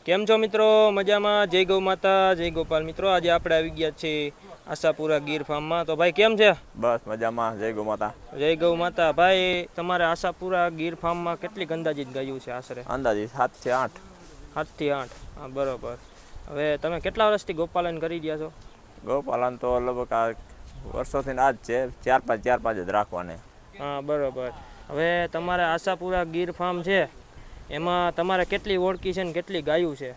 કેમ છો મિત્રો? મજામાં? જય ગૌ માતા, જય ગોપાલ. મિત્રો આજે આપણે આવી ગયા છીએ આશાપુરા ગીર ફાર્મમાં. તો ભાઈ કેમ છે? બસ મજામાં. જય ગૌ માતા. જય ગૌ માતા. ભાઈ તમારે આશાપુરા ગીર ફાર્મમાં કેટલી અંદાજિત ગાયું છે આશરે? અંદાજિત 7 થી 8. 7 થી 8. હા બરોબર. હવે તમે કેટલા વર્ષથી ગોપાલન કરી રહ્યા છો? ગોપાલન તો લગભગ આ વર્ષોથી આ જ છે, 4-5 જ રાખવાને. હા બરોબર. હવે તમારે આશાપુરા ગીર ફાર્મ છે એમાં તમારે કેટલી ઓળખી છે ને કેટલી ગાયું છે?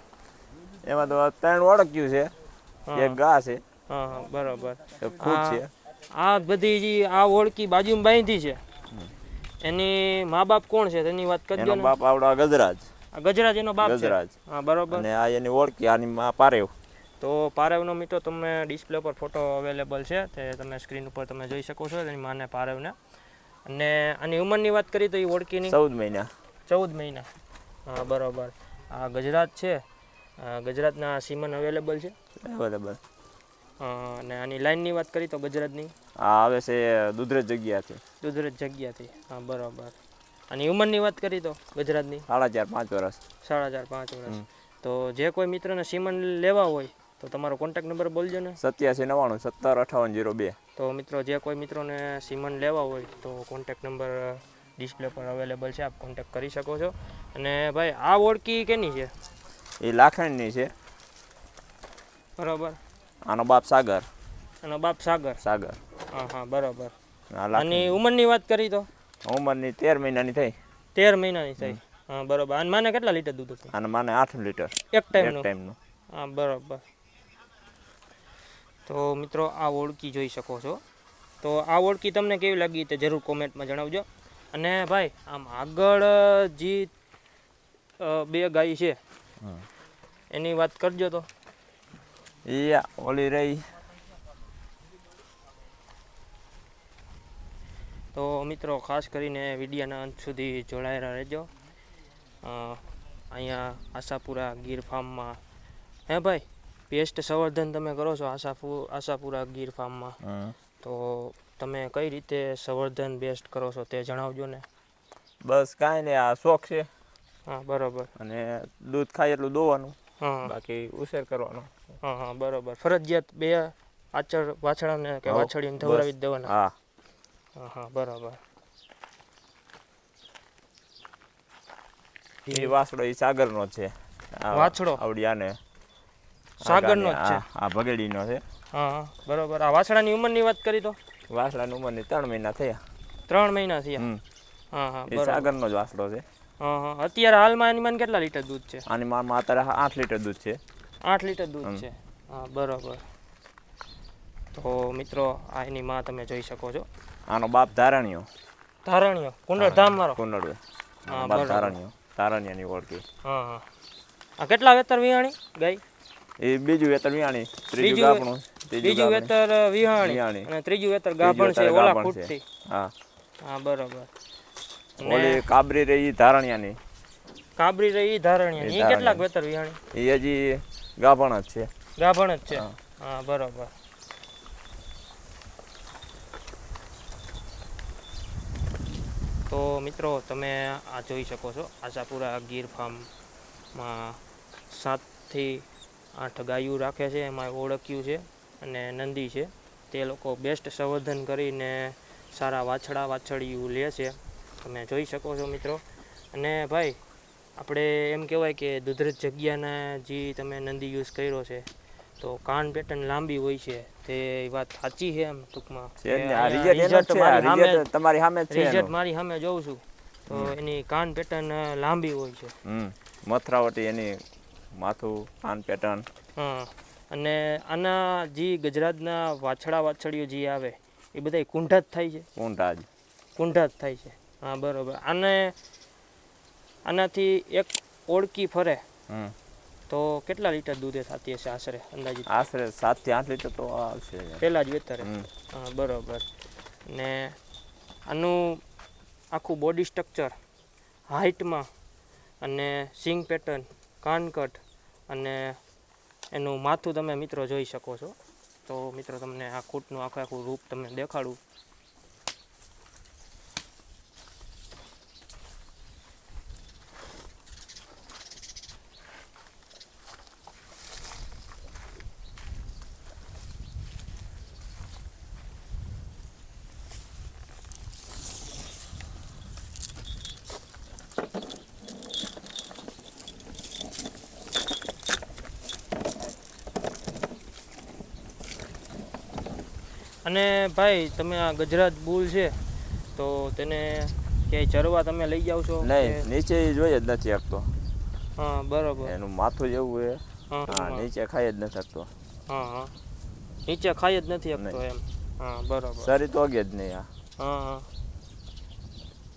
એમાં તો 3 ઓળખ્યું છે, એક ગા છે. હા હા બરોબર. ખૂબ છે. આ બધી જે આ ઓળખી બાજુમાં બાંધી છે એની મા બાપ કોણ છે તેની વાત કરજો ને. એનો બાપ આવડો ગજરાજ. ગજરાજ એનો બાપ છે. ગજરાજ. હા બરોબર. અને આ એની ઓળખી આની માં પારેવ. તો પારેવનો મિત્રો તમને ડિસ્પ્લે પર ફોટો અવેલેબલ છે, તે તમે સ્ક્રીન ઉપર તમે જોઈ શકો છો એની માને પારેવને. અને આની ઉંમરની વાત કરી તો એ ઓળખીની 14 મહિના. 14 મહિના. હા બરોબર. આ ગુજરાત છે, ગુજરાતના સીમન અવેલેબલ છે. અવેલેબલ. અને આની લાઈનની વાત કરી તો ગુજરાતની આ આવે છે દુધરેજ જગ્યાથી. દુધરેજ જગ્યાથી. હા બરોબર. આની ઉંમરની વાત કરી તો ગુજરાતની 4.5-5 વર્ષ. 4.5-5 વર્ષ. તો જે કોઈ મિત્રને સીમન લેવા હોય તો તમારો કોન્ટેક્ટ નંબર બોલજો ને. 8799 175802. તો મિત્રો જે કોઈ મિત્રોને સીમન લેવા હોય તો કોન્ટેક્ટ નંબર ડિસ્પ્લે પર અવેલેબલ છે, આપ કોન્ટેક્ટ કરી શકો છો. અને ભાઈ આ ઓળખી કેની છે? એ લાખણની છે. બરોબર. આનો બાપ સાગર. આનો બાપ સાગર. સાગર. હા હા બરોબર. આની ઉંમરની વાત કરી તો ઉંમરની 13 મહિનાની થઈ. 13 મહિનાની થઈ. હા બરોબર. આને માને કેટલા લીટર દૂધ હતું? આને માને 8 લીટર એક ટાઈમનું. હા બરોબર. તો મિત્રો આ ઓળખી જોઈ શકો છો. તો આ ઓળખી તમને કેવી લાગી તે જરૂર કોમેન્ટમાં જણાવજો. અને ભાઈ આમ આગળ જે 2 ગાય છે એની વાત કરજો તો. એ ઓલી રહી. તો મિત્રો ખાસ કરીને વિડીયોના અંત સુધી જોડાયેલા રહેજો. અહીંયા આશાપુરા ગીર ફાર્મમાં હે ભાઈ પેસ્ટ સંવર્ધન તમે કરો છો આશાપુરા ગીર ફાર્મમાં, તો તમે કઈ રીતે સંવર્ધન બેસ્ટ કરો છો તે જણાવજો ને. બસ કાંઈ નહીં, આ શોખ છે. હા બરોબર. અને દૂધ ખાય એટલું દોવાનું, હા બાકી ઉછેર કરવાનો. હા હા બરોબર. ફરજિયાત 2 વાછડાને કે વાછડીને ધવરાવી જ દેવાના. હા હા હા બરાબર. એ વાસડો એ સાગરનો છે. વાછડો આવડી આને સાગરનો જ છે. આ ભગેડીનો છે. હા હા બરોબર. આ વાછડાની ઉંમરની વાત કરી તો વાસડાની ઉંમરની 3 મહિના થયા. 3 મહિના થયા. હા હા એ બરોબર. સાગરનો જ વાસડો છે. હા હા. અત્યારે હાલમાં એની માન કેટલા લીટર દૂધ છે? આની માનમાં અત્યારે 8 લીટર દૂધ છે. 8 લીટર દૂધ છે. હા બરોબર. તો મિત્રો આ એની માં તમે જોઈ શકો છો. આનો બાપ ધારણીયો. ધારણીયો કુંડળ ધામ મારો. કુંડળ. હા બાપ બરોબર. ધારણીયાની ઓળખી. હા હા. આ કેટલા વેતર વિહાણી ગાય? એ બીજું વેતર વિહાણી, ત્રીજું ગાભણું. બીજું વેતર વિહાણી અને ત્રીજું વેતર ગાભણ છે ઓલા ફૂટથી. હા હા બરોબર. ઓલી કાબરી રહી ધારણીયાની. કાબરી રહી ધારણીયાની. એ કેટલાક વેતર વિહાણી? એ હજી ગાભણ જ છે. ગાભણ જ છે. હા બરોબર. તો મિત્રો તમે આ જોઈ શકો છો આશાપુરા ગીર ફાર્મમાં 7 થી 8 ગાયું રાખે છે, એમાં ઓળખ્યું છે અને નંદી છે. તે લોકો બેસ્ટ સંવર્ધન કરીને સારા વાછડા વાછડીયું લે છે, તમે જોઈ શકો છો મિત્રો. અને ભાઈ આપણે એમ કહેવાય કે દુધરેજ જગ્યાના જે તમે નંદી યુઝ કર્યો છે તો કાન પેટર્ન લાંબી હોય છે, તે વાત સાચી છે. એમ ટૂંકમાં રિઝલ્ટ મારી સામે જોઉં છું તો એની કાન પેટર્ન લાંબી હોય છે. મથરાવટી એની માથું કાન પેટર્ન. હા. અને આના જે ગુજરાતના વાછડા વાછડીઓ જે આવે એ બધા કુંઢા જ થાય છે. કુંઢા જ થાય છે. હા બરોબર. આનાથી એક ઓળકી ફરે તો કેટલા લીટર દૂધે થતી હશે આશરે અંદાજિત? આશરે 7 થી 8 લીટર તો આવશે પહેલા જ વેતરે. હા બરોબર. ને આનું આખું બોડી સ્ટ્રક્ચર હાઇટમાં અને સિંગ પેટર્ન, કાનકટ અને એનું માથું તમે મિત્રો જોઈ શકો છો. તો મિત્રો તમને આ ખૂટનું આખું રૂપ તમને દેખાડું. અને ભાઈ તમે આ ગજરાત બુલ છે તો તેને ક્યાંય ચરવા તમે લઈ જાવ છો નહીં, નીચે ઈ જોઈ જ નથી શકતો. હા બરોબર. એનું માથું જેવું છે. હા હા, નીચે ખાઈ જ નથી શકતો. હા હા, નીચે ખાઈ જ નથી શકતો એમ. હા બરોબર. શરીર તો ઓગે જ નહીં. હા હા.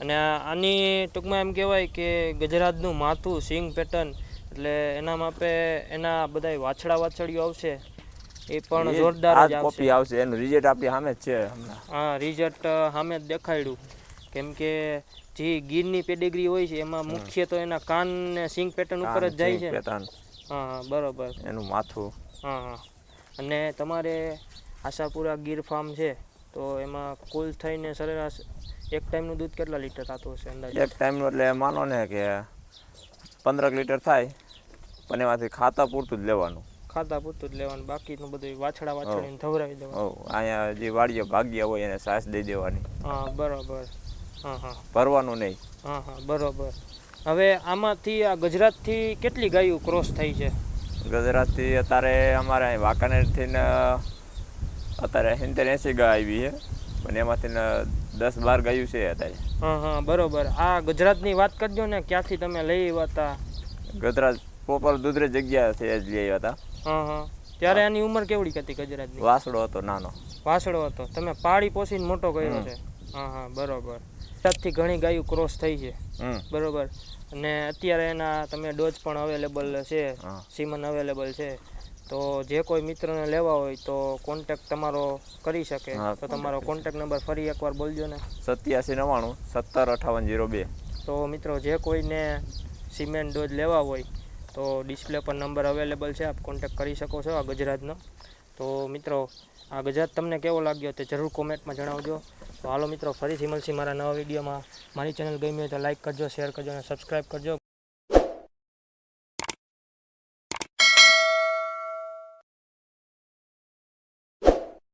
અને આની ટૂંકમાં એમ કહેવાય કે ગજરાતનું માથું સિંગ પેટર્ન એટલે એના માપે એના બધા વાછડીઓ આવશે એ પણ જોરદાર જ આવશે. કોપી આવશે, એનું રિઝલ્ટ આપણી સામે જ છે હમણાં. હા, રિઝલ્ટ સામે જ દેખાડ્યું. કેમ કે જે ગીરની પેડિગ્રી હોય છે એમાં મુખ્ય તો એના કાન ને સિંગ પેટર્ન ઉપર જ જાય છે. હા હા બરોબર. એનું માથું. હા હા. અને તમારે આશાપુરા ગીર ફાર્મ છે તો એમાં કુલ થઈને સરેરાશ એક ટાઈમનું દૂધ કેટલા લીટર થતું હશે અંદાજે? એક ટાઈમનું એટલે માનો ને કે 15 લીટર થાય, પણ એમાંથી ખાતા પૂરતું જ લેવાનું. ખાતા પૂરતું જ લેવાનું, બાકીનું બધું વાછડીને ધવરાવી દેવાનું. અહીંયા જે વાડીઓ ભાગ્યા હોય એને સાસ દઈ દેવાની. હા બરોબર. હા હા. ભરવાનું નહીં. હા હા બરોબર. હવે આમાંથી આ ગજરાતથી કેટલી ગાયો ક્રોસ થઈ છે? ગુજરાતથી અત્યારે અમારે વાંકાનેરથી અત્યારે 70-80 ગાય આવી છે, પણ એમાંથી 10-12 ગાયું છે અત્યારે. હા હા બરોબર. આ ગુજરાતની વાત કરજો ને, ક્યાંથી તમે લઈ આવ્યા હતા? ગુજરાત પ્રોપર દુધરે જગ્યાથી જ લઈ આવ્યા હતા. હા હા. ત્યારે આની ઉંમર કેવડી હતી ગુજરાતની? વાસડો હતો નાનો. વાસડો હતો. તમે પાળી પોસીને મોટો કર્યો છે? હા હા બરોબર. ગુજરાતથી ઘણી ગાયો ક્રોસ થઈ છે બરોબર. અને અત્યારે એના તમે ડોઝ પણ અવેલેબલ છે, સીમન અવેલેબલ છે. તો જે કોઈ મિત્રને લેવા હોય તો કોન્ટેક તમારો કરી શકે. તો તમારો કોન્ટેક નંબર ફરી એકવાર બોલજો ને. 8799 175802. તો મિત્રો જે કોઈને સિમેન્ટ ડોઝ લેવા હોય તો ડિસ્પ્લે પર નંબર અવેલેબલ છે, આપ કોન્ટેક કરી શકો છો આ ગુજરાતનો. તો મિત્રો આ ગુજરાત તમને કેવો લાગ્યો તે જરૂર કોમેન્ટમાં જણાવજો. તો હાલો મિત્રો, ફરીથી મળશે મારા નવા વિડીયોમાં. મારી ચેનલ ગમી હોય તો લાઇક કરજો, શેર કરજો અને સબસ્ક્રાઈબ કરજો.